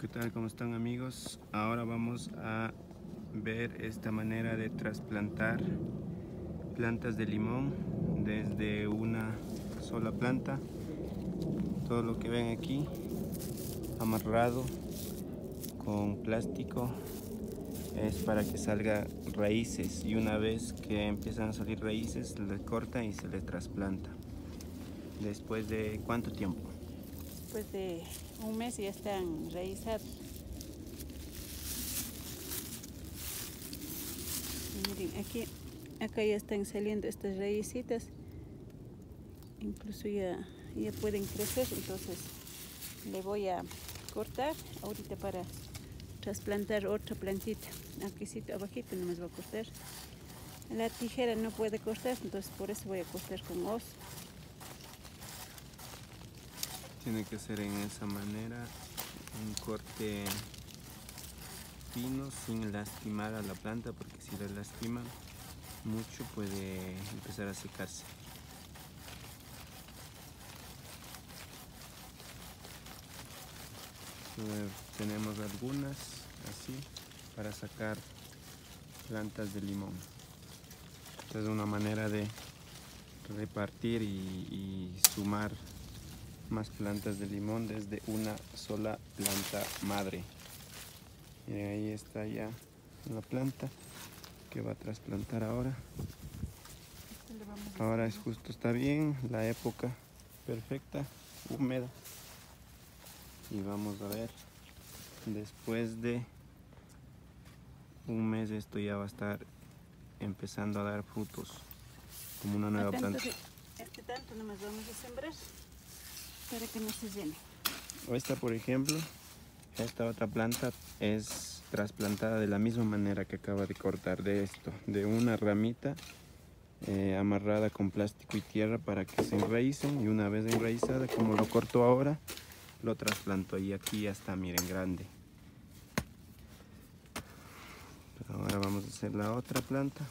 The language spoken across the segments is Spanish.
¿Qué tal? ¿Cómo están, amigos? Ahora vamos a ver esta manera de trasplantar plantas de limón desde una sola planta. Todo lo que ven aquí amarrado con plástico es para que salgan raíces, y una vez que empiezan a salir raíces se les corta y se les trasplanta. ¿Después de cuánto tiempo? Después de un mes ya están raízados. Miren, acá ya están saliendo estas raícitas. Incluso ya pueden crecer, entonces le voy a cortar ahorita para trasplantar otra plantita. Aquí abajito no me va a cortar. La tijera no puede cortar, entonces por eso voy a cortar con hoz. Tiene que ser en esa manera, un corte fino sin lastimar a la planta, porque si la lastima mucho puede empezar a secarse. Tenemos algunas así para sacar plantas de limón. Esta es una manera de repartir y sumar más plantas de limón desde una sola planta madre. Miren, ahí está ya la planta que va a trasplantar ahora. Ahora es justo, está bien, la época perfecta, húmeda. Y vamos a ver, después de un mes esto ya va a estar empezando a dar frutos como una nueva planta. Tanto nomás vamos a sembrar para que no se llene. Esta, por ejemplo, esta otra planta es trasplantada de la misma manera que acaba de cortar, de esto, de una ramita amarrada con plástico y tierra para que se enraícen, y una vez enraizada, como lo corto ahora, lo trasplanto, y aquí ya está, miren, grande. Ahora vamos a hacer la otra planta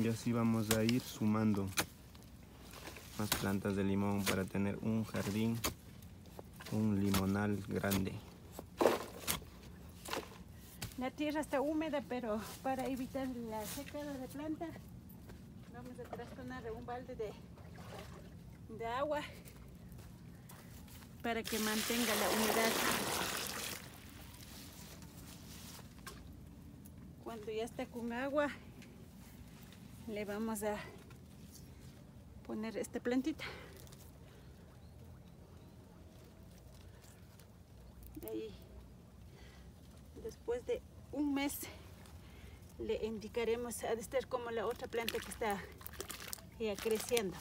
y así vamos a ir sumando más plantas de limón para tener un jardín, un limonal grande. La tierra está húmeda, pero para evitar la secada de planta vamos a trastornar un balde de agua para que mantenga la humedad. Cuando ya está con agua, le vamos a poner esta plantita. Ahí, después de un mes, le indicaremos, ha de estar como la otra planta que está ya creciendo.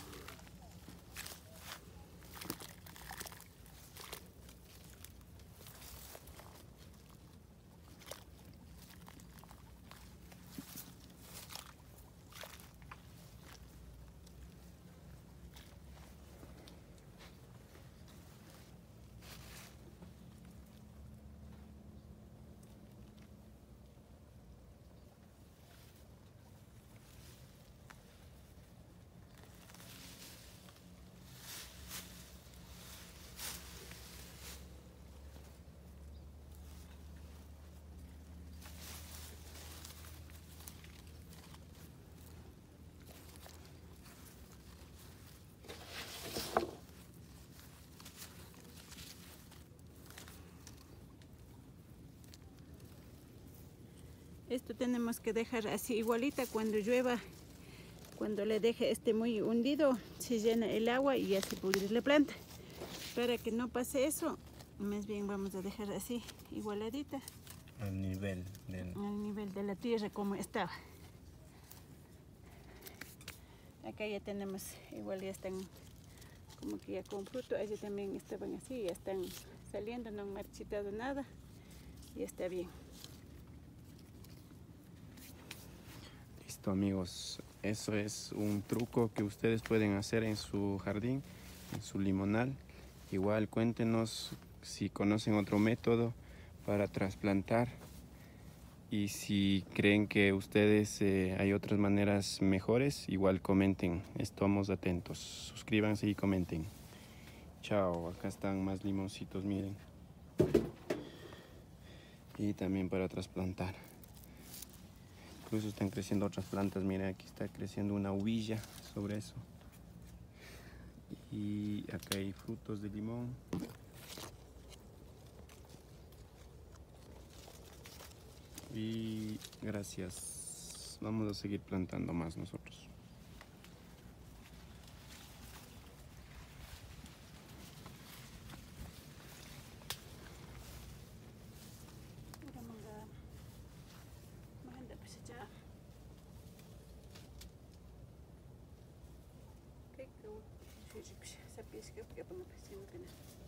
Esto tenemos que dejar así igualita. Cuando llueva, cuando le deje muy hundido, se llena el agua y ya se pudre la planta. Para que no pase eso, más bien vamos a dejar así igualadita Al nivel de la tierra como estaba. Acá ya tenemos, igual ya están como que ya con fruto. Allí también estaban así, ya están saliendo, no han marchitado nada, y está bien. Listo, amigos, eso es un truco que ustedes pueden hacer en su jardín, en su limonal. Igual cuéntenos si conocen otro método para trasplantar, y si creen que ustedes hay otras maneras mejores, igual comenten, estamos atentos. Suscríbanse y comenten. Chao, acá están más limoncitos, miren. y también para trasplantar. Incluso están creciendo otras plantas. Miren, aquí está creciendo una uvilla sobre eso. Y acá hay frutos de limón. Y gracias. Vamos a seguir plantando más nosotros. Sappies che ho